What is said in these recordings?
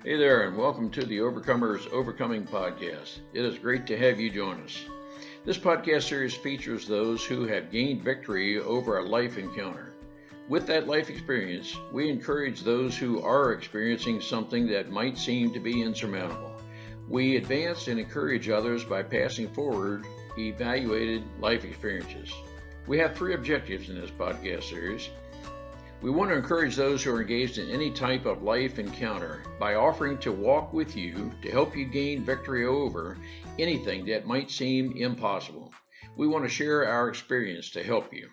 Hey there, and welcome to the Overcomers Overcoming Podcast. It is great to have you join us. This podcast series features those who have gained victory over a life encounter. With that life experience, we encourage those who are experiencing something that might seem to be insurmountable. We advance and encourage others by passing forward evaluated life experiences. We have 3 objectives in this podcast series. We want to encourage those who are engaged in any type of life encounter by offering to walk with you to help you gain victory over anything that might seem impossible. We want to share our experience to help you.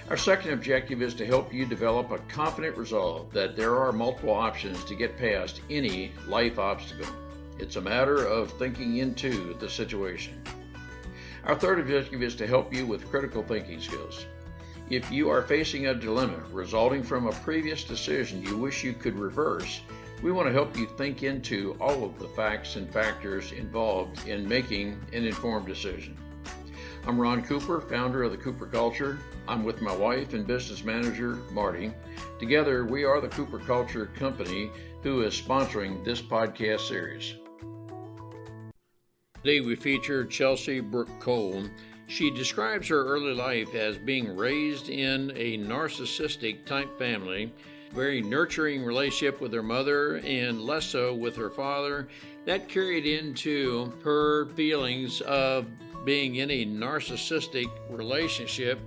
Our second objective is to help you develop a confident resolve that there are multiple options to get past any life obstacle. It's a matter of thinking into the situation. Our third objective is to help you with critical thinking skills. If you are facing a dilemma resulting from a previous decision you wish you could reverse, we want to help you think into all of the facts and factors involved in making an informed decision. I'm Ron Cooper, founder of the Cooper Culture. I'm with my wife and business manager, Marty. Together, we are the Cooper Culture Company who is sponsoring this podcast series. Today we feature Chelsey Brooke Cole. She describes her early life as being raised in a narcissistic type family, very nurturing relationship with her mother and less so with her father. That carried into her feelings of being in a narcissistic relationship,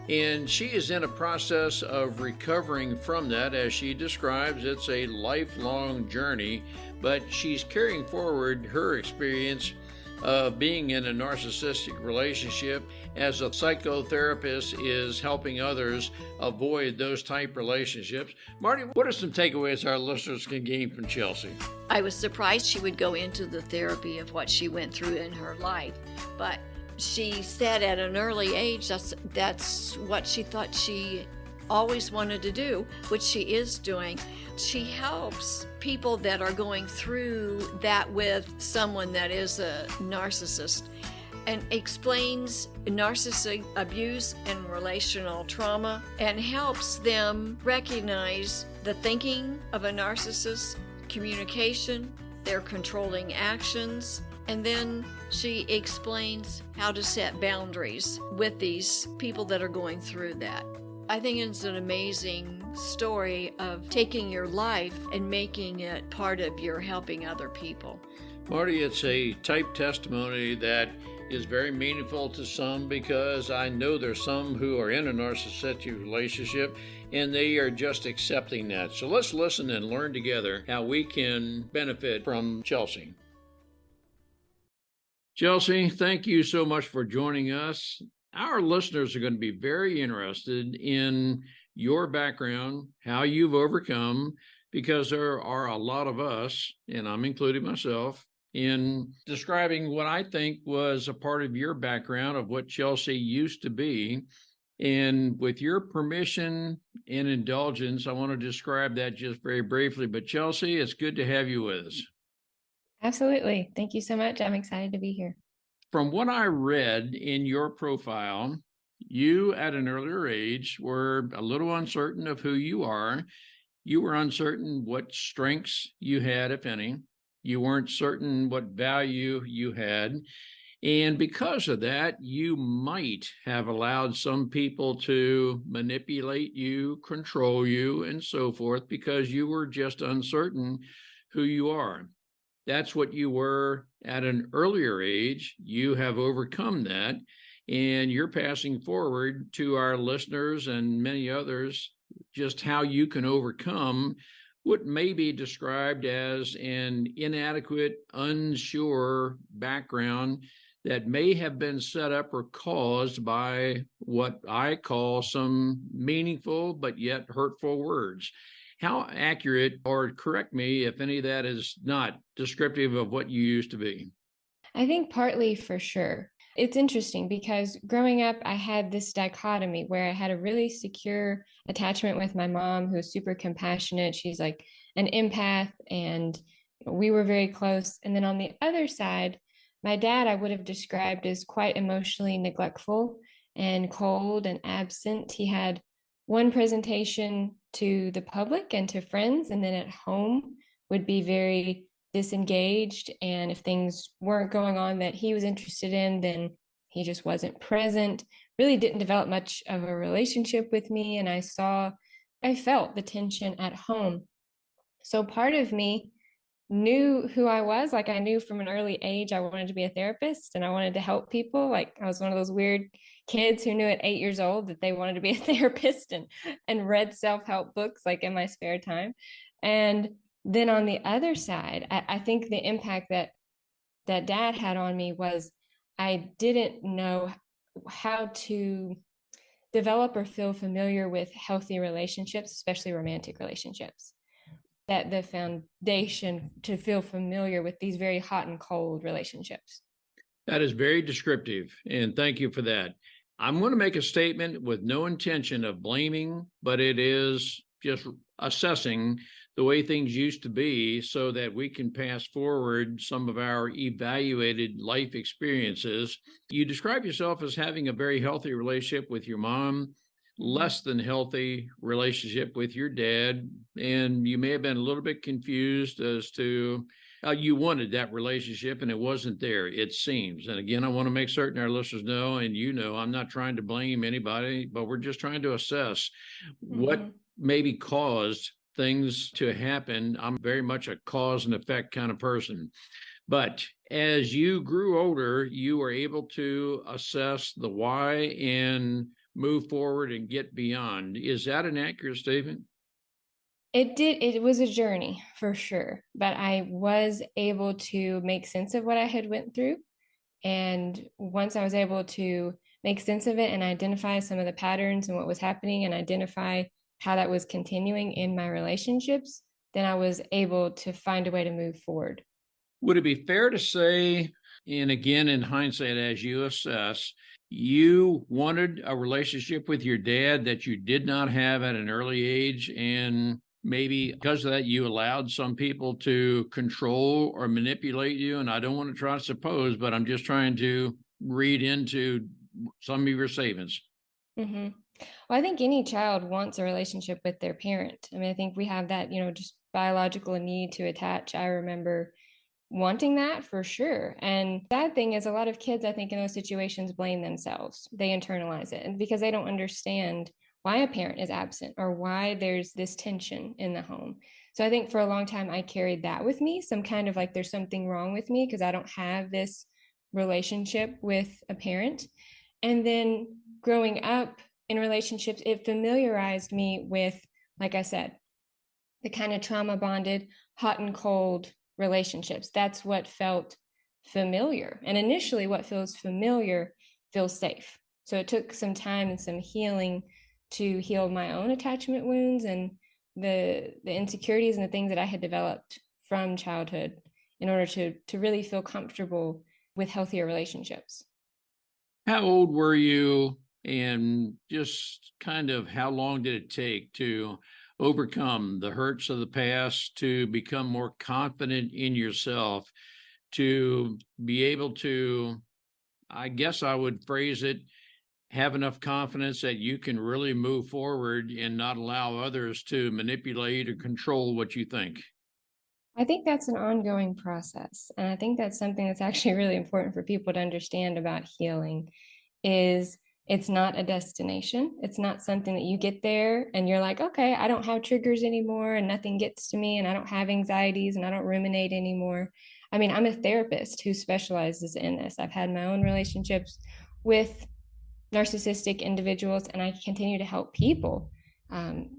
and she is in a process of recovering from that. As she describes, it's a lifelong journey, but she's carrying forward her experience of being in a narcissistic relationship as a psychotherapist is helping others avoid those type relationships. Marty, what are some takeaways our listeners can gain from Chelsey? I was surprised she would go into the therapy of what she went through in her life, but she said at an early age that's what she thought she always wanted to do, which she is doing. She helps people that are going through that with someone that is a narcissist and explains narcissistic abuse and relational trauma and helps them recognize the thinking of a narcissist, communication, their controlling actions, and then she explains how to set boundaries with these people that are going through that. I think it's an amazing story of taking your life and making it part of your helping other people. Marty, it's a type testimony that is very meaningful to some, because I know there's some who are in a narcissistic relationship and they are just accepting that. So let's listen and learn together how we can benefit from Chelsey. Chelsey, thank you so much for joining us. Our listeners are going to be very interested in your background, how you've overcome, because there are a lot of us, and I'm including myself, in describing what I think was a part of your background of what Chelsey used to be. And with your permission and indulgence, I want to describe that just very briefly. But Chelsey, it's good to have you with us. Absolutely. Thank you so much. I'm excited to be here. From what I read in your profile, you at an earlier age were a little uncertain of who you are. You were uncertain what strengths you had, if any. You weren't certain what value you had. And because of that, you might have allowed some people to manipulate you, control you, and so forth, because you were just uncertain who you are. That's what you were at an earlier age. You have overcome that, and you're passing forward to our listeners and many others just how you can overcome what may be described as an inadequate, unsure background that may have been set up or caused by what I call some meaningful but yet hurtful words. How accurate, or correct me if any of that is not descriptive of what you used to be? I think partly for sure. It's interesting because growing up, I had this dichotomy where I had a really secure attachment with my mom, who's super compassionate. She's like an empath, and we were very close. And then on the other side, my dad, I would have described as quite emotionally neglectful and cold and absent. He had one presentation to the public and to friends, and then at home would be very disengaged. And if things weren't going on that he was interested in, then he just wasn't present, really didn't develop much of a relationship with me. And I felt the tension at home. So part of me knew who I was. Like I knew from an early age I wanted to be a therapist and I wanted to help people. Like I was one of those weird kids who knew at 8 years old that they wanted to be a therapist and read self-help books like in my spare time. And then on the other side, I think the impact that dad had on me was I didn't know how to develop or feel familiar with healthy relationships, especially romantic relationships. That the foundation to feel familiar with these very hot and cold relationships. That is very descriptive, and thank you for that. I'm going to make a statement with no intention of blaming, but it is just assessing the way things used to be so that we can pass forward some of our evaluated life experiences. You describe yourself as having a very healthy relationship with your mom, less than healthy relationship with your dad, and you may have been a little bit confused as to how you wanted that relationship and it wasn't there, it seems. And again, I want to make certain our listeners know, and you know, I'm not trying to blame anybody, but we're just trying to assess what maybe caused things to happen. I'm very much a cause and effect kind of person. But as you grew older, you were able to assess the why and move forward and get beyond. Is that an accurate statement? It was a journey for sure, but I was able to make sense of what I had went through. And once I was able to make sense of it and identify some of the patterns and what was happening and identify how that was continuing in my relationships, then I was able to find a way to move forward. Would it be fair to say, and again, in hindsight, as you assess, you wanted a relationship with your dad that you did not have at an early age, and maybe because of that, you allowed some people to control or manipulate you? And I don't want to try to suppose, but I'm just trying to read into some of your statements. Mm-hmm. Well, I think any child wants a relationship with their parent. I mean, I think we have that, just biological need to attach. I remember wanting that for sure. And sad thing is a lot of kids, I think, in those situations blame themselves. They internalize it, and because they don't understand why a parent is absent or why there's this tension in the home. So I think for a long time I carried that with me, some kind of like there's something wrong with me because I don't have this relationship with a parent. And then growing up in relationships, it familiarized me with, like I said, the kind of trauma bonded, hot and cold relationships. That's what felt familiar. And initially, what feels familiar feels safe. So it took some time and some healing to heal my own attachment wounds and the insecurities and the things that I had developed from childhood in order to really feel comfortable with healthier relationships. How old were you, and just kind of how long did it take to overcome the hurts of the past, to become more confident in yourself, to be able to, I guess I would phrase it, have enough confidence that you can really move forward and not allow others to manipulate or control what you think? I think that's an ongoing process. And I think that's something that's actually really important for people to understand about healing is it's not a destination. It's not something that you get there and you're like, okay, I don't have triggers anymore and nothing gets to me and I don't have anxieties and I don't ruminate anymore. I mean, I'm a therapist who specializes in this. I've had my own relationships with narcissistic individuals and I continue to help people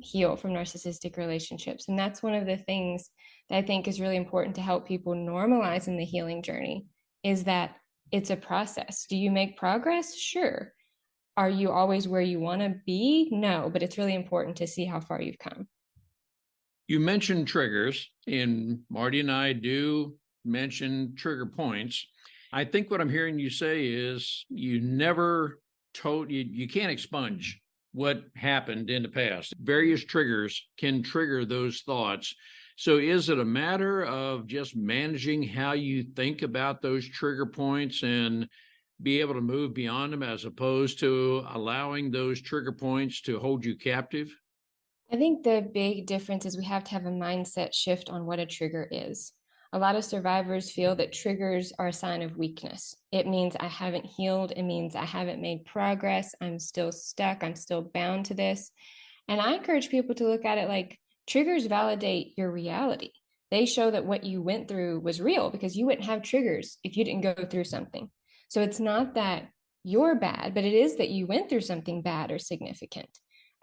heal from narcissistic relationships. And that's one of the things that I think is really important to help people normalize in the healing journey is that it's a process. Do you make progress? Sure. Are you always where you want to be? No, but it's really important to see how far you've come. You mentioned triggers, and Marty and I do mention trigger points. I think what I'm hearing you say is you never you can't expunge what happened in the past. Various triggers can trigger those thoughts. So is it a matter of just managing how you think about those trigger points and be able to move beyond them as opposed to allowing those trigger points to hold you captive? I think the big difference is we have to have a mindset shift on what a trigger is. A lot of survivors feel that triggers are a sign of weakness. It means I haven't healed. It means I haven't made progress. I'm still stuck. I'm still bound to this. And I encourage people to look at it like triggers validate your reality. They show that what you went through was real because you wouldn't have triggers if you didn't go through something. So it's not that you're bad, but it is that you went through something bad or significant.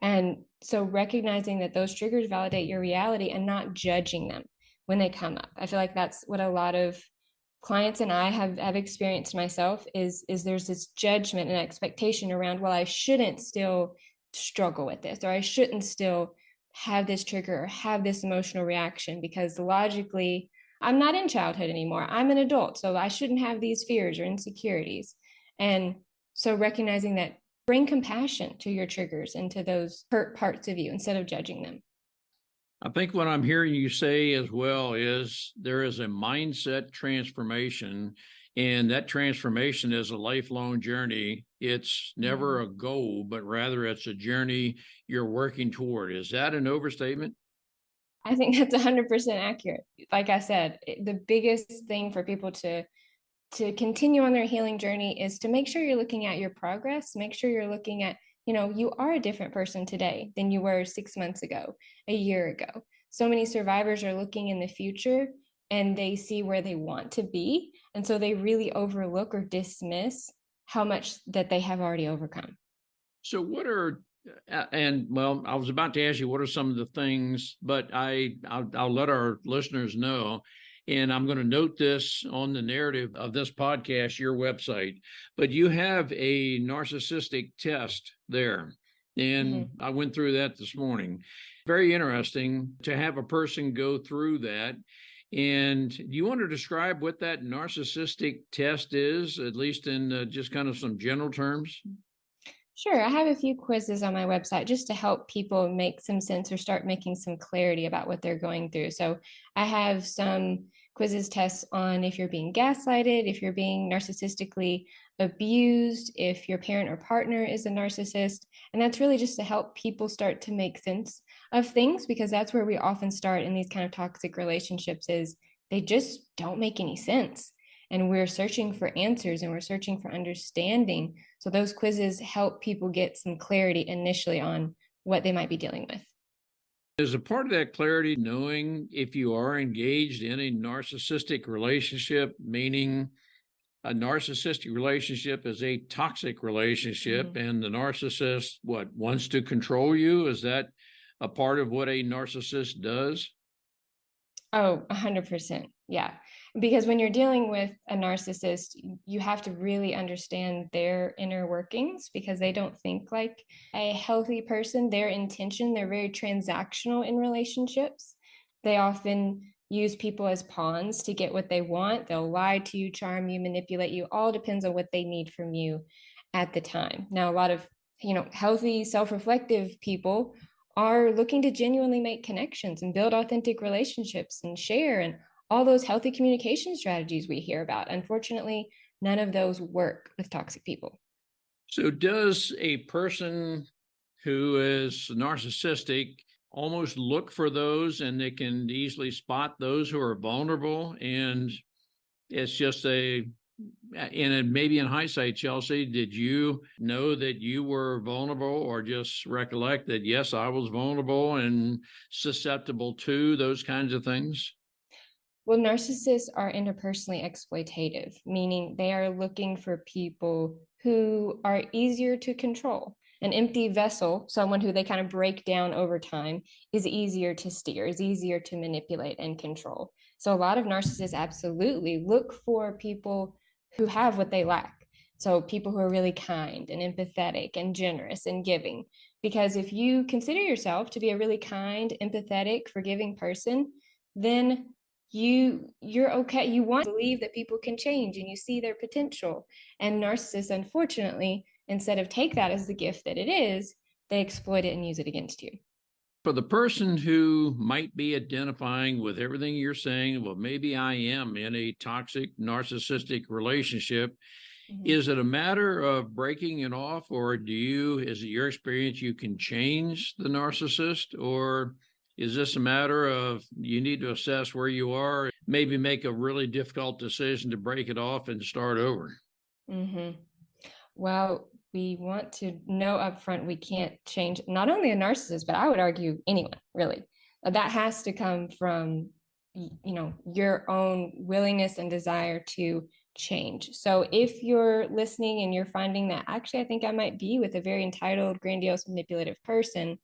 And so recognizing that those triggers validate your reality and not judging them when they come up. I feel like that's what a lot of clients and I have experienced myself is there's this judgment and expectation around, well, I shouldn't still struggle with this, or I shouldn't still have this trigger or have this emotional reaction because logically I'm not in childhood anymore. I'm an adult, so I shouldn't have these fears or insecurities. And so recognizing that, bring compassion to your triggers and to those hurt parts of you instead of judging them. I think what I'm hearing you say as well is there is a mindset transformation, and that transformation is a lifelong journey. It's never a goal, but rather it's a journey you're working toward. Is that an overstatement? I think that's 100% accurate. Like I said, the biggest thing for people to continue on their healing journey is to make sure you're looking at your progress, make sure you're looking at, you are a different person today than you were 6 months ago, a year ago. So many survivors are looking in the future and they see where they want to be. And so they really overlook or dismiss how much that they have already overcome. So what are, and well, I was about to ask you, what are some of the things, but I'll let our listeners know. And I'm going to note this on the narrative of this podcast, your website, but you have a narcissistic test there. And I went through that this morning. Very interesting to have a person go through that. And do you want to describe what that narcissistic test is, at least in just kind of some general terms? Sure. I have a few quizzes on my website just to help people make some sense or start making some clarity about what they're going through. So I have some quizzes, tests on if you're being gaslighted, if you're being narcissistically abused, if your parent or partner is a narcissist. And that's really just to help people start to make sense of things, because that's where we often start in these kind of toxic relationships is they just don't make any sense. And we're searching for answers and we're searching for understanding. So those quizzes help people get some clarity initially on what they might be dealing with. Is a part of that clarity knowing if you are engaged in a narcissistic relationship, meaning a narcissistic relationship is a toxic relationship, and the narcissist, wants to control you? Is that a part of what a narcissist does? Oh, 100%. Yeah. Because when you're dealing with a narcissist, you have to really understand their inner workings because they don't think like a healthy person. Their intention, they're very transactional in relationships. They often use people as pawns to get what they want. They'll lie to you, charm you, manipulate you. All depends on what they need from you at the time. Now, a lot of, healthy, self-reflective people are looking to genuinely make connections and build authentic relationships and share and all those healthy communication strategies we hear about. Unfortunately, none of those work with toxic people. So does a person who is narcissistic almost look for those, and they can easily spot those who are vulnerable? And it's just maybe in hindsight, Chelsey, did you know that you were vulnerable, or just recollect that, yes, I was vulnerable and susceptible to those kinds of things? Well, narcissists are interpersonally exploitative, meaning they are looking for people who are easier to control. An empty vessel, someone who they kind of break down over time, is easier to steer, is easier to manipulate and control. So a lot of narcissists absolutely look for people who have what they lack. So people who are really kind and empathetic and generous and giving. Because if you consider yourself to be a really kind, empathetic, forgiving person, then you're okay. You want to believe that people can change and you see their potential. And narcissists, unfortunately, instead of take that as the gift that it is, they exploit it and use it against you. For the person who might be identifying with everything you're saying, well, maybe I am in a toxic narcissistic relationship, Mhm. Is it a matter of breaking it off, or is it your experience you can change the narcissist, or is this a matter of you need to assess where you are, maybe make a really difficult decision to break it off and start over? Mhm. Well, we want to know upfront we can't change not only a narcissist, but I would argue anyone, really. That has to come from your own willingness and desire to change. So if you're listening and you're finding that actually I think I might be with a very entitled, grandiose, manipulative person,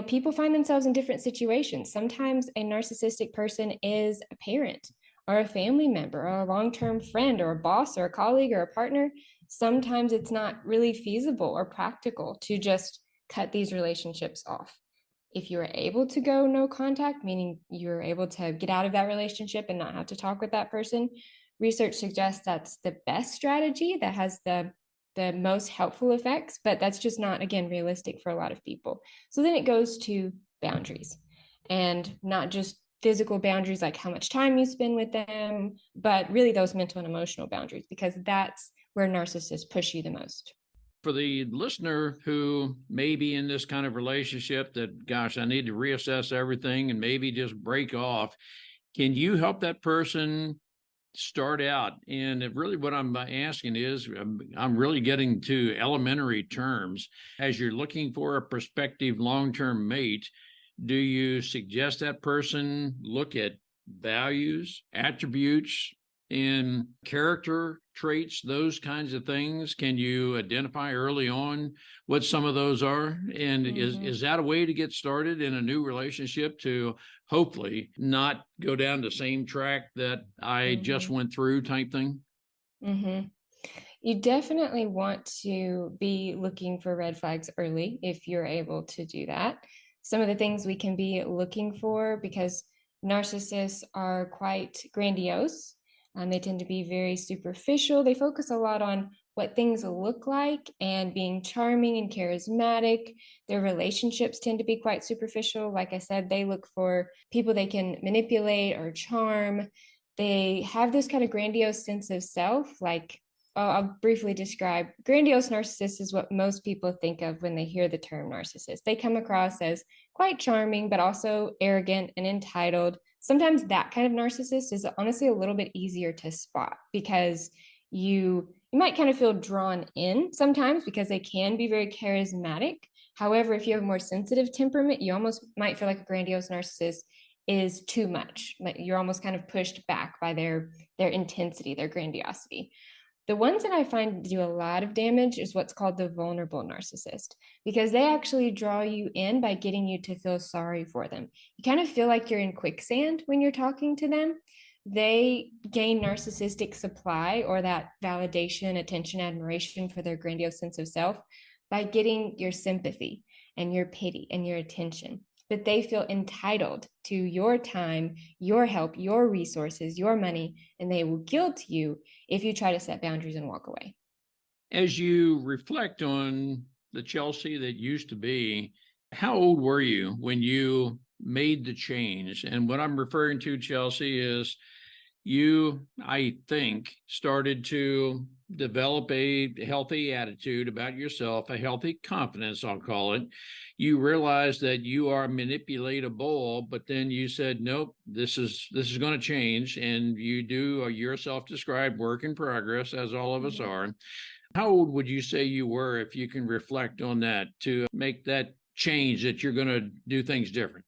people find themselves in different situations. Sometimes a narcissistic person is a parent or a family member or a long-term friend or a boss or a colleague or a partner. Sometimes it's not really feasible or practical to just cut these relationships off. If you're able to go no contact, meaning you're able to get out of that relationship and not have to talk with that person, research suggests that's the best strategy that has the most helpful effects, but that's just not, again, realistic for a lot of people. So then it goes to boundaries, and not just physical boundaries like how much time you spend with them, but really those mental and emotional boundaries, because that's where narcissists push you the most. For the listener who may be in this kind of relationship that, gosh, I need to reassess everything and maybe just break off, can you help that person start out? And really what I'm asking is, I'm really getting to elementary terms. As you're looking for a prospective long-term mate, do you suggest that person look at values, attributes, and character traits, those kinds of things? Can you identify early on what some of those are? And is that a way to get started in a new relationship to hopefully not go down the same track that I just went through type thing? Mm-hmm. You definitely want to be looking for red flags early if you're able to do that. Some of the things we can be looking for, because narcissists are quite grandiose, they tend to be very superficial. They focus a lot on what things look like and being charming and charismatic. Their relationships tend to be quite superficial. Like I said, they look for people they can manipulate or charm. They have this kind of grandiose sense of self, like, I'll briefly describe. Grandiose narcissist is what most people think of when they hear the term narcissist. They come across as quite charming, but also arrogant and entitled. Sometimes that kind of narcissist is honestly a little bit easier to spot, because you might kind of feel drawn in sometimes because they can be very charismatic. However, if you have a more sensitive temperament, you almost might feel like a grandiose narcissist is too much. Like you're almost kind of pushed back by their intensity, their grandiosity. The ones that I find do a lot of damage is what's called the vulnerable narcissist, because they actually draw you in by getting you to feel sorry for them. You kind of feel like you're in quicksand when you're talking to them. They gain narcissistic supply, or that validation, attention, admiration for their grandiose sense of self, by getting your sympathy and your pity and your attention. But they feel entitled to your time, your help, your resources, your money, and they will guilt you if you try to set boundaries and walk away. As you reflect on the Chelsey that used to be, how old were you when you made the change? And what I'm referring to, Chelsey, is you, I think, started to develop a healthy attitude about yourself, a healthy confidence, I'll call it. You realize that you are manipulatable, but then you said, nope, this is going to change. And you do your self-described work in progress, as all of us are. How old would you say you were, if you can reflect on that, to make that change that you're going to do things different?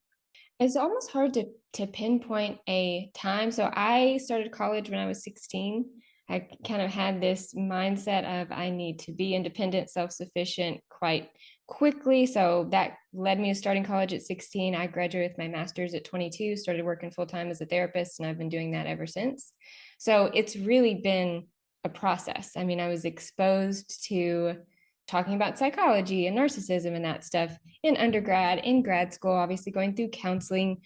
It's almost hard to pinpoint a time. So I started college when I was 16. I kind of had this mindset of I need to be independent, self-sufficient quite quickly. So that led me to starting college at 16. I graduated with my master's at 22, started working full-time as a therapist, and I've been doing that ever since. So it's really been a process. I mean, I was exposed to talking about psychology and narcissism and that stuff in undergrad, in grad school, obviously going through counseling.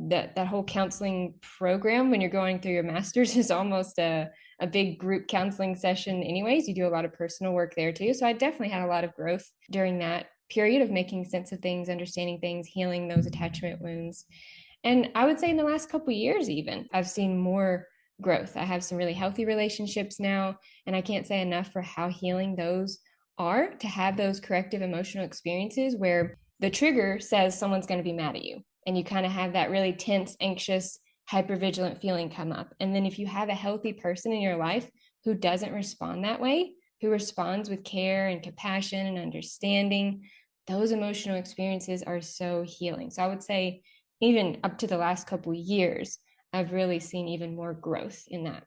That whole counseling program when you're going through your master's is almost a big group counseling session anyways. You do a lot of personal work there too. So I definitely had a lot of growth during that period of making sense of things, understanding things, healing those attachment wounds. And I would say in the last couple of years, even, I've seen more growth. I have some really healthy relationships now, and I can't say enough for how healing those are, to have those corrective emotional experiences where the trigger says someone's going to be mad at you, and you kind of have that really tense, anxious, hypervigilant feeling come up. And then if you have a healthy person in your life who doesn't respond that way, who responds with care and compassion and understanding, those emotional experiences are so healing. So I would say even up to the last couple of years, I've really seen even more growth in that.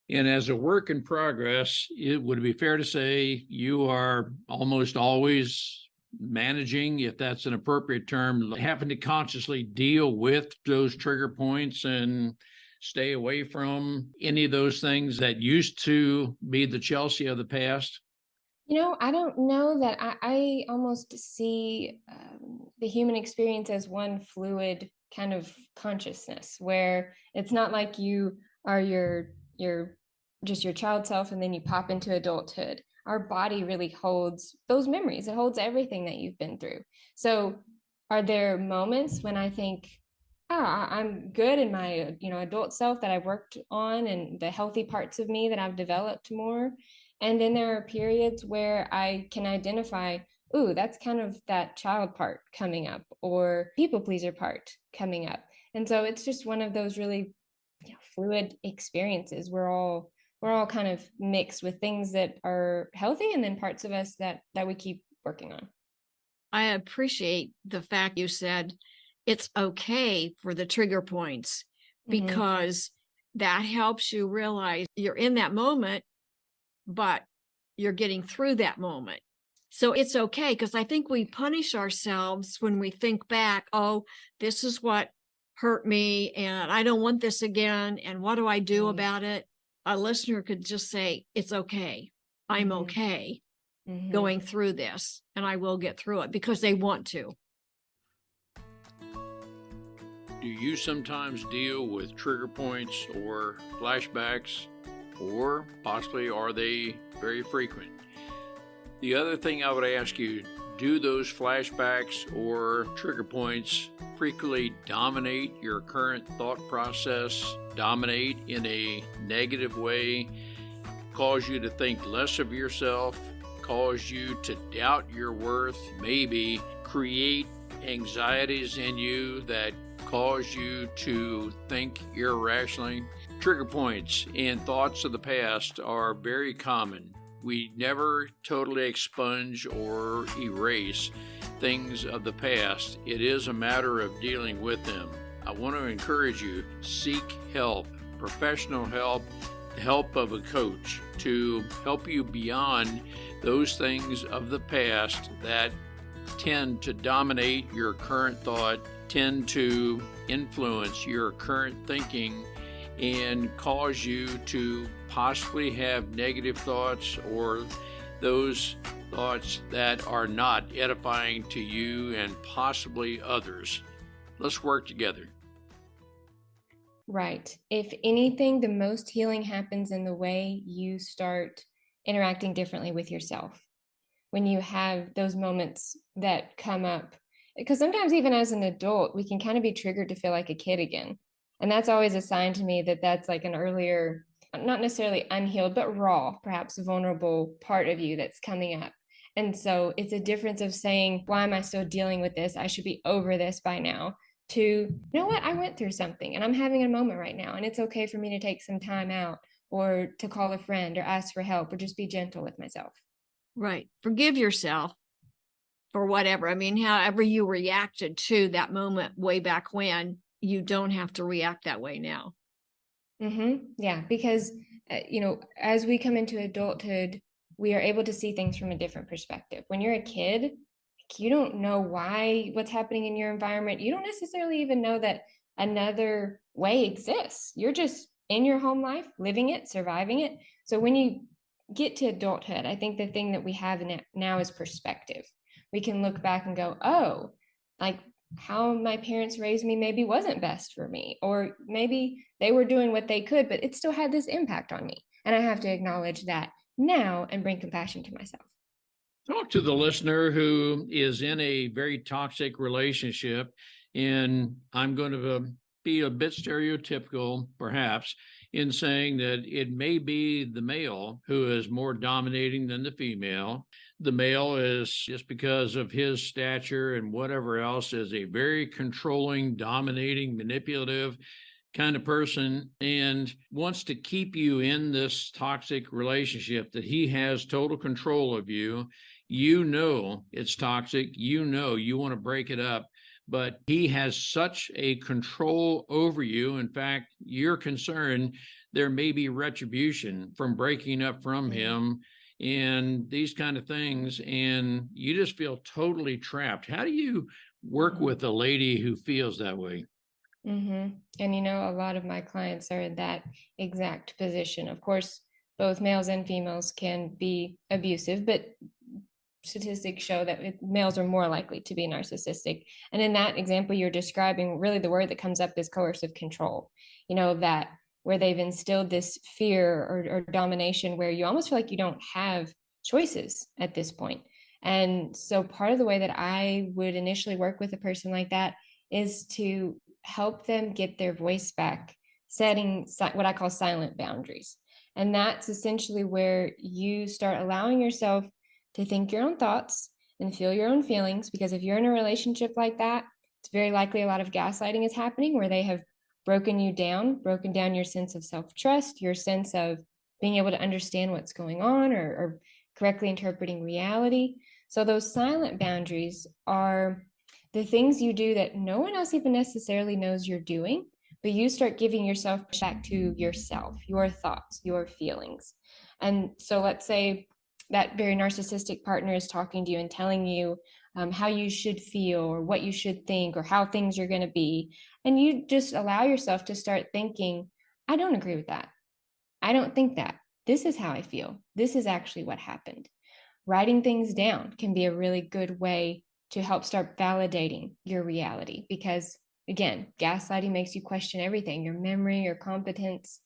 And as a work in progress, it would be fair to say you are almost always managing, if that's an appropriate term, having to consciously deal with those trigger points and stay away from any of those things that used to be the Chelsey of the past? I don't know that I almost see the human experience as one fluid kind of consciousness, where it's not like you are your just your child self and then you pop into adulthood. Our body really holds those memories. It holds everything that you've been through. So are there moments when I think, I'm good in my adult self that I've worked on and the healthy parts of me that I've developed more? And then there are periods where I can identify, ooh, that's kind of that child part coming up, or people pleaser part coming up. And so it's just one of those really fluid experiences. We're all kind of mixed with things that are healthy and then parts of us that we keep working on. I appreciate the fact you said it's okay for the trigger points, because that helps you realize you're in that moment, but you're getting through that moment. So it's okay, because I think we punish ourselves when we think back, oh, this is what hurt me and I don't want this again. And what do I do about it? A listener could just say, it's okay. I'm okay going through this, and I will get through it, because they want to. Do you sometimes deal with trigger points or flashbacks, or possibly are they very frequent? The other thing I would ask you, do those flashbacks or trigger points frequently dominate your current thought process, dominate in a negative way, cause you to think less of yourself, cause you to doubt your worth, maybe create anxieties in you that cause you to think irrationally? Trigger points and thoughts of the past are very common. We never totally expunge or erase things of the past. It is a matter of dealing with them. I want to encourage you, seek help, professional help, the help of a coach to help you beyond those things of the past that tend to dominate your current thought, tend to influence your current thinking, and cause you to possibly have negative thoughts or those thoughts that are not edifying to you and possibly others. Let's work together. Right. If anything, the most healing happens in the way you start interacting differently with yourself. When you have those moments that come up, because sometimes even as an adult, we can kind of be triggered to feel like a kid again. And that's always a sign to me that that's like an earlier, not necessarily unhealed, but raw, perhaps a vulnerable part of you that's coming up. And so it's a difference of saying, why am I still dealing with this? I should be over this by now. To, you know what, I went through something and I'm having a moment right now, and it's okay for me to take some time out, or to call a friend or ask for help, or just be gentle with myself. Right. Forgive yourself for whatever. I mean, however you reacted to that moment way back when, you don't have to react that way now. Yeah, because, as we come into adulthood, we are able to see things from a different perspective. When you're a kid, you don't know what's happening in your environment. You don't necessarily even know that another way exists. You're just in your home life, living it, surviving it. So when you get to adulthood, I think the thing that we have now is perspective. We can look back and go, oh, like how my parents raised me maybe wasn't best for me, or maybe they were doing what they could, but it still had this impact on me. And I have to acknowledge that now and bring compassion to myself. Talk to the listener who is in a very toxic relationship, and I'm going to be a bit stereotypical, perhaps, in saying that it may be the male who is more dominating than the female. The male is, just because of his stature and whatever else, is a very controlling, dominating, manipulative kind of person and wants to keep you in this toxic relationship, that he has total control of you. You know it's toxic. You know you want to break it up, but he has such a control over you. In fact, you're concerned there may be retribution from breaking up from him and these kind of things, and you just feel totally trapped. How do you work with a lady who feels that way? And a lot of my clients are in that exact position. Of course, both males and females can be abusive, but statistics show that males are more likely to be narcissistic. And in that example you're describing, really the word that comes up is coercive control. That where they've instilled this fear or domination where you almost feel like you don't have choices at this point. And so part of the way that I would initially work with a person like that is to help them get their voice back, setting what I call silent boundaries. And that's essentially where you start allowing yourself to think your own thoughts and feel your own feelings. Because if you're in a relationship like that, it's very likely a lot of gaslighting is happening, where they have broken down your sense of self-trust, your sense of being able to understand what's going on or correctly interpreting reality. So those silent boundaries are the things you do that no one else even necessarily knows you're doing, but you start giving yourself back to yourself, your thoughts, your feelings. And so let's say that very narcissistic partner is talking to you and telling you how you should feel or what you should think or how things are going to be. And you just allow yourself to start thinking, I don't agree with that. I don't think that. This is how I feel. This is actually what happened. Writing things down can be a really good way to help start validating your reality, because again, gaslighting makes you question everything, your memory, your competence.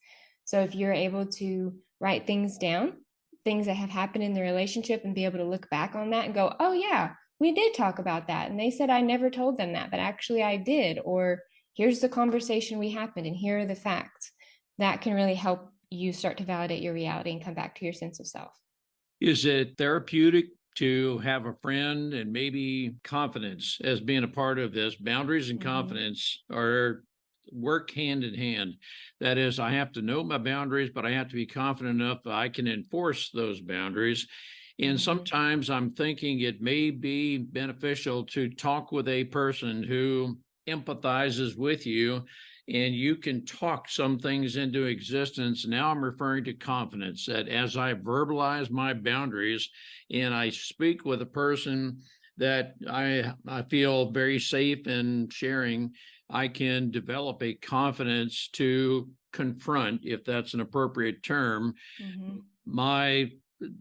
So if you're able to write things down, things that have happened in the relationship, and be able to look back on that and go, oh yeah, we did talk about that. And they said, I never told them that, but actually I did. Or here's the conversation we happened and here are the facts. That can really help you start to validate your reality and come back to your sense of self. Is it therapeutic to have a friend, and maybe confidence as being a part of this? Boundaries and confidence are work hand in hand. That is, I have to know my boundaries, but I have to be confident enough that I can enforce those boundaries. And sometimes I'm thinking it may be beneficial to talk with a person who empathizes with you, and you can talk some things into existence. Now I'm referring to confidence, that as I verbalize my boundaries and I speak with a person that I feel very safe in sharing, I can develop a confidence to confront, if that's an appropriate term, my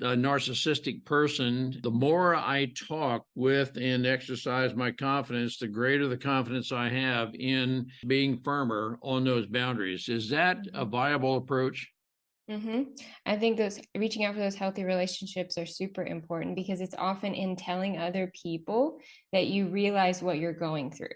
narcissistic person. The more I talk with and exercise my confidence, the greater the confidence I have in being firmer on those boundaries. Is that a viable approach? I think those reaching out for those healthy relationships are super important, because it's often in telling other people that you realize what you're going through.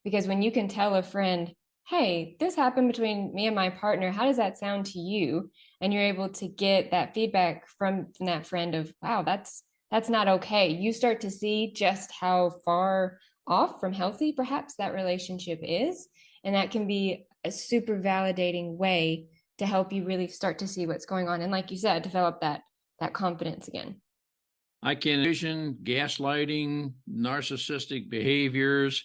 Because when you can tell a friend, hey, this happened between me and my partner, how does that sound to you? And you're able to get that feedback from that friend of, wow, that's not okay. You start to see just how far off from healthy perhaps that relationship is. And that can be a super validating way to help you really start to see what's going on. And like you said, develop that confidence again. I can envision gaslighting, narcissistic behaviors,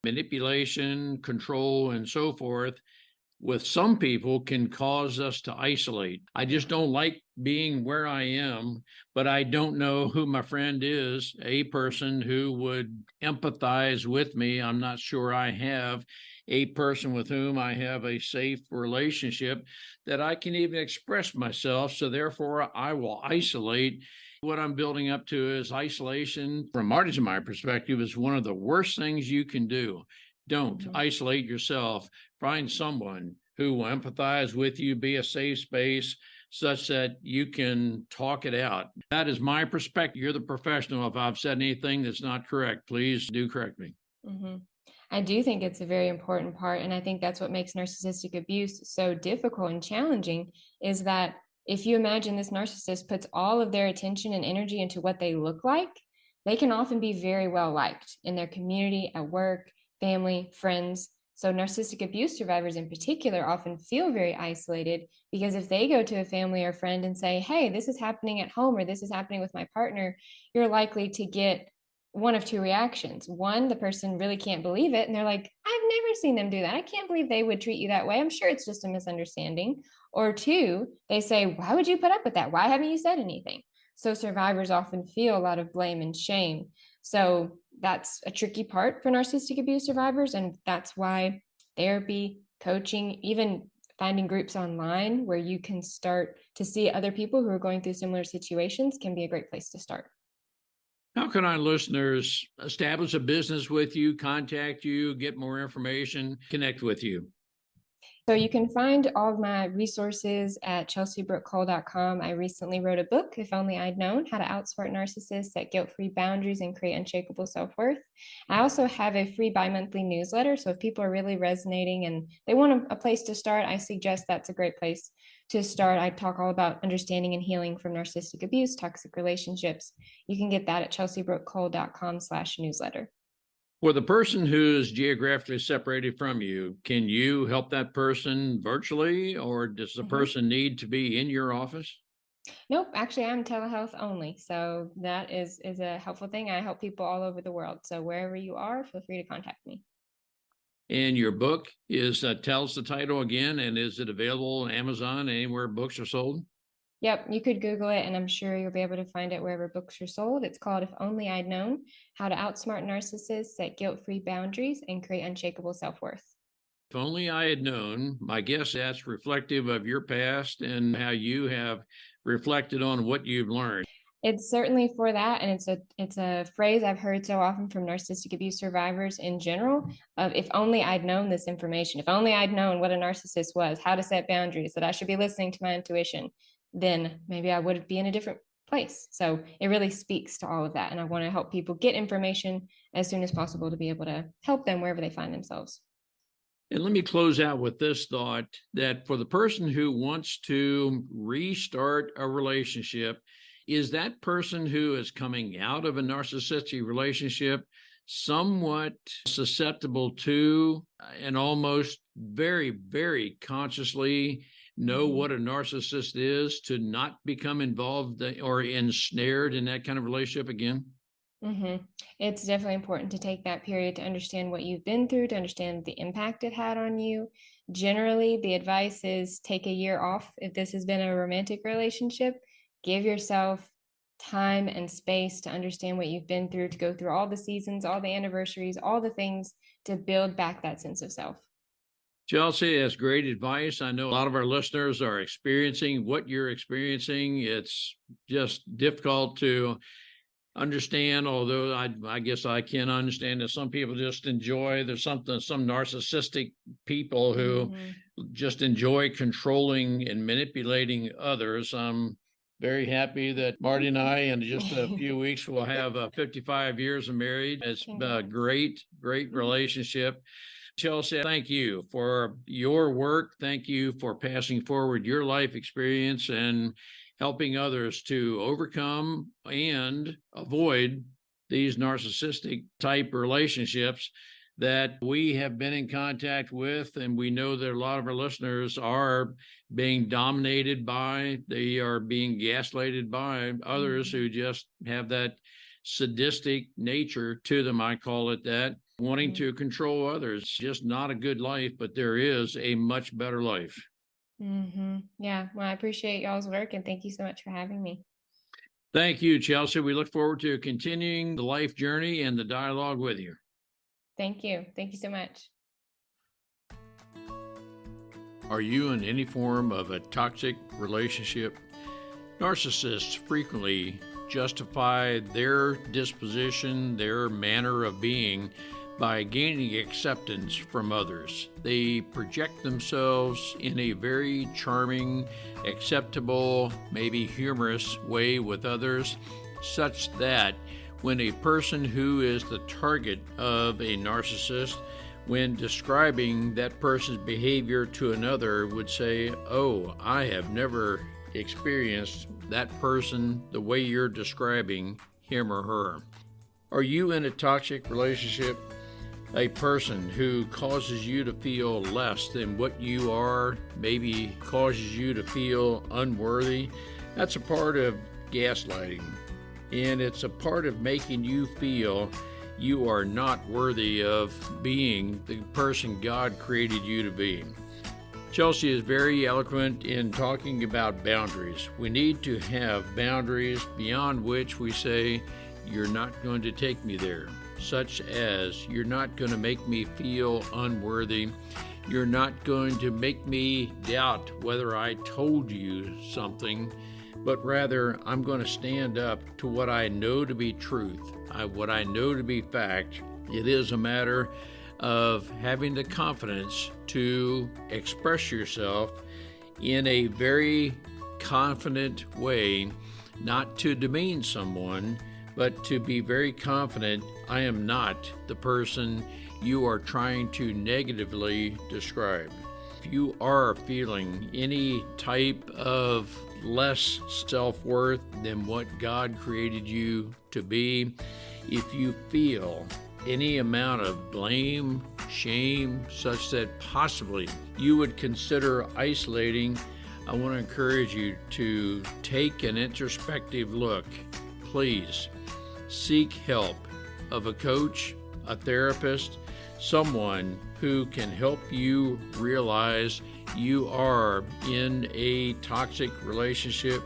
manipulation, control, and so forth, with some people can cause us to isolate. I just don't like being where I am, but I don't know who my friend is, a person who would empathize with me. I'm not sure I have a person with whom I have a safe relationship that I can even express myself. So therefore, I will isolate. What I'm building up to is isolation. From Marty's and my perspective, is one of the worst things you can do. Don't isolate yourself. Find someone who will empathize with you, be a safe space such that you can talk it out. That is my perspective. You're the professional. If I've said anything that's not correct, please do correct me. I do think it's a very important part. And I think that's what makes narcissistic abuse so difficult and challenging, is that if you imagine this narcissist puts all of their attention and energy into what they look like, they can often be very well liked in their community, at work, family, friends. So narcissistic abuse survivors in particular often feel very isolated, because if they go to a family or friend and say, hey, this is happening at home, or this is happening with my partner, you're likely to get one of two reactions. One, the person really can't believe it, and they're like, I've never seen them do that. I can't believe they would treat you that way. I'm sure it's just a misunderstanding. Or two, they say, why would you put up with that? Why haven't you said anything? So survivors often feel a lot of blame and shame. So that's a tricky part for narcissistic abuse survivors. And that's why therapy, coaching, even finding groups online where you can start to see other people who are going through similar situations can be a great place to start. How can our listeners establish a business with you, contact you, get more information, connect with you? So you can find all of my resources at chelseybrookecole.com. I recently wrote a book, If Only I'd Known, How to Outsmart Narcissists, Set Guilt-Free Boundaries, and Create Unshakable Self-Worth. I also have a free bi-monthly newsletter. So if people are really resonating and they want a place to start, I suggest that's a great place to start. I talk all about understanding and healing from narcissistic abuse, toxic relationships. You can get that at chelseybrookecole.com/newsletter. For the person who's geographically separated from you, can you help that person virtually, or does the person need to be in your office? Nope, actually, I'm telehealth only. So that is a helpful thing. I help people all over the world. So wherever you are, feel free to contact me. And your book tell us the title again, and is it available on Amazon, anywhere books are sold? Yep, you could Google it, and I'm sure you'll be able to find it wherever books are sold. It's called If Only I'd Known, How to Outsmart Narcissists, Set Guilt-Free Boundaries, and Create Unshakable Self-Worth. If only I had known. My guess that's reflective of your past and how you have reflected on what you've learned. It's certainly for that, and it's a phrase I've heard so often from narcissistic abuse survivors in general, of if only I'd known this information, if only I'd known what a narcissist was, how to set boundaries, that I should be listening to my intuition, then maybe I would be in a different place. So it really speaks to all of that, and I want to help people get information as soon as possible to be able to help them wherever they find themselves. And let me close out with this thought, that for the person who wants to restart a relationship, is that person who is coming out of a narcissistic relationship somewhat susceptible to and almost very, very consciously know what a narcissist is, to not become involved or ensnared in that kind of relationship again? It's definitely important to take that period to understand what you've been through, to understand the impact it had on you. Generally, the advice is take a year off if this has been a romantic relationship. Give yourself time and space to understand what you've been through, to go through all the seasons, all the anniversaries, all the things to build back that sense of self. Chelsey, that's great advice. I know a lot of our listeners are experiencing what you're experiencing. It's just difficult to understand, although I guess I can understand that some people just enjoy, there's some narcissistic people who just enjoy controlling and manipulating others. I'm very happy that Marty and I, in just a few weeks, will have 55 years of marriage. It's a great relationship. Chelsey, thank you for your work. Thank you for passing forward your life experience and helping others to overcome and avoid these narcissistic type relationships that we have been in contact with. And we know that a lot of our listeners are being dominated by, they are being gaslighted by others who just have that sadistic nature to them. I call it that, wanting to control others. Just not a good life, but there is a much better life. Yeah, well, I appreciate y'all's work, and thank you so much for having me. Thank you, Chelsey. We look forward to continuing the life journey and the dialogue with you. Thank you. Thank you so much. Are you in any form of a toxic relationship? Narcissists frequently justify their disposition, their manner of being, by gaining acceptance from others. They project themselves in a very charming, acceptable, maybe humorous way with others, such that when a person who is the target of a narcissist when describing that person's behavior to another would say, "Oh, I have never experienced that person the way you're describing him or her." Are you in a toxic relationship? A person who causes you to feel less than what you are, maybe causes you to feel unworthy? That's a part of gaslighting, and it's a part of making you feel you are not worthy of being the person God created you to be. Chelsey is very eloquent in talking about boundaries. We need to have boundaries beyond which we say, "You're not going to take me there," such as, "You're not going to make me feel unworthy. You're not going to make me doubt whether I told you something, but rather I'm going to stand up to what I know to be truth, what I know to be fact." It is a matter of having the confidence to express yourself in a very confident way, not to demean someone, but to be very confident. I am not the person you are trying to negatively describe. If you are feeling any type of less self-worth than what God created you to be, if you feel any amount of blame, shame, such that possibly you would consider isolating, I want to encourage you to take an introspective look. Please seek help of a coach, a therapist, someone who can help you realize you are in a toxic relationship.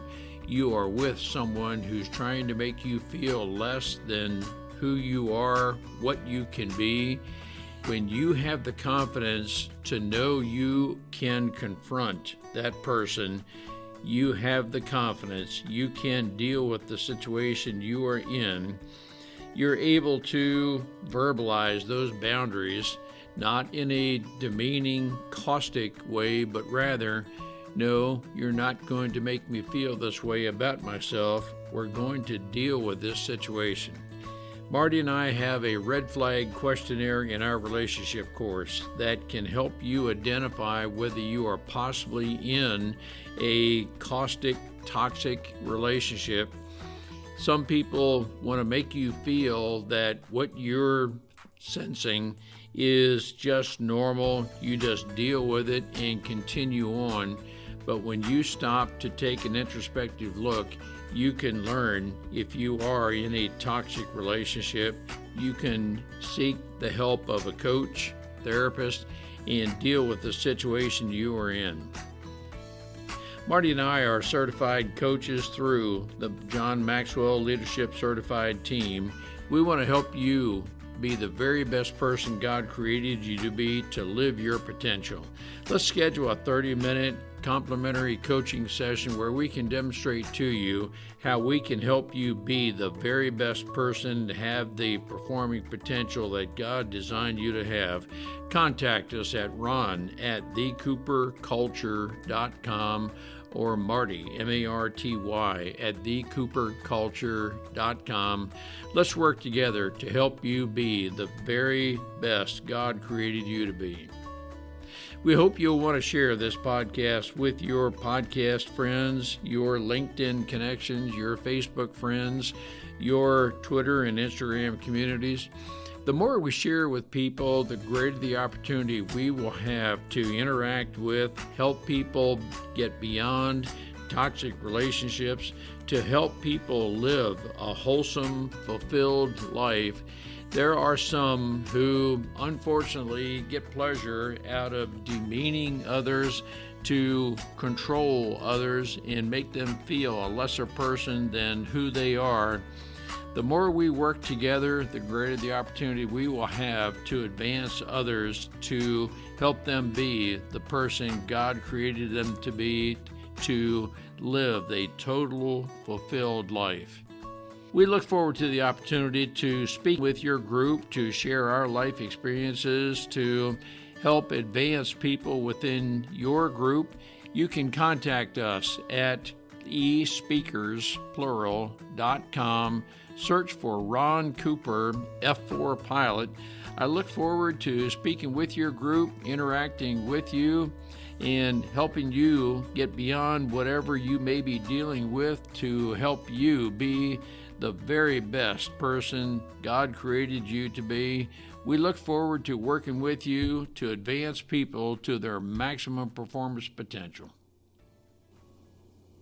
You are with someone who's trying to make you feel less than who you are, what you can be. When you have the confidence to know you can confront that person, you have the confidence, you can deal with the situation you are in, you're able to verbalize those boundaries, not in a demeaning, caustic way, but rather, "No, you're not going to make me feel this way about myself. We're going to deal with this situation." Marty and I have a red flag questionnaire in our relationship course that can help you identify whether you are possibly in a caustic, toxic relationship. Some people want to make you feel that what you're sensing is just normal. You just deal with it and continue on. But when you stop to take an introspective look, you can learn if you are in a toxic relationship. You can seek the help of a coach, therapist, and deal with the situation you are in. Marty and I are certified coaches through the John Maxwell Leadership Certified Team. We want to help you be the very best person God created you to be to live your potential. Let's schedule a 30-minute complimentary coaching session where we can demonstrate to you how we can help you be the very best person to have the performing potential that God designed you to have. Contact us at ron@thecooperculture.com or Marty, M-A-R-T-Y, at thecooperculture.com. Let's work together to help you be the very best God created you to be. We hope you'll want to share this podcast with your podcast friends, your LinkedIn connections, your Facebook friends, your Twitter and Instagram communities. The more we share with people, the greater the opportunity we will have to interact with, help people get beyond toxic relationships, to help people live a wholesome, fulfilled life. There are some who unfortunately get pleasure out of demeaning others to control others and make them feel a lesser person than who they are. The more we work together, the greater the opportunity we will have to advance others, to help them be the person God created them to be, to live a total, fulfilled life. We look forward to the opportunity to speak with your group, to share our life experiences, to help advance people within your group. You can contact us at espeakersplural.com Search for Ron Cooper, F4 Pilot. I look forward to speaking with your group, interacting with you, and helping you get beyond whatever you may be dealing with to help you be the very best person God created you to be. We look forward to working with you to advance people to their maximum performance potential.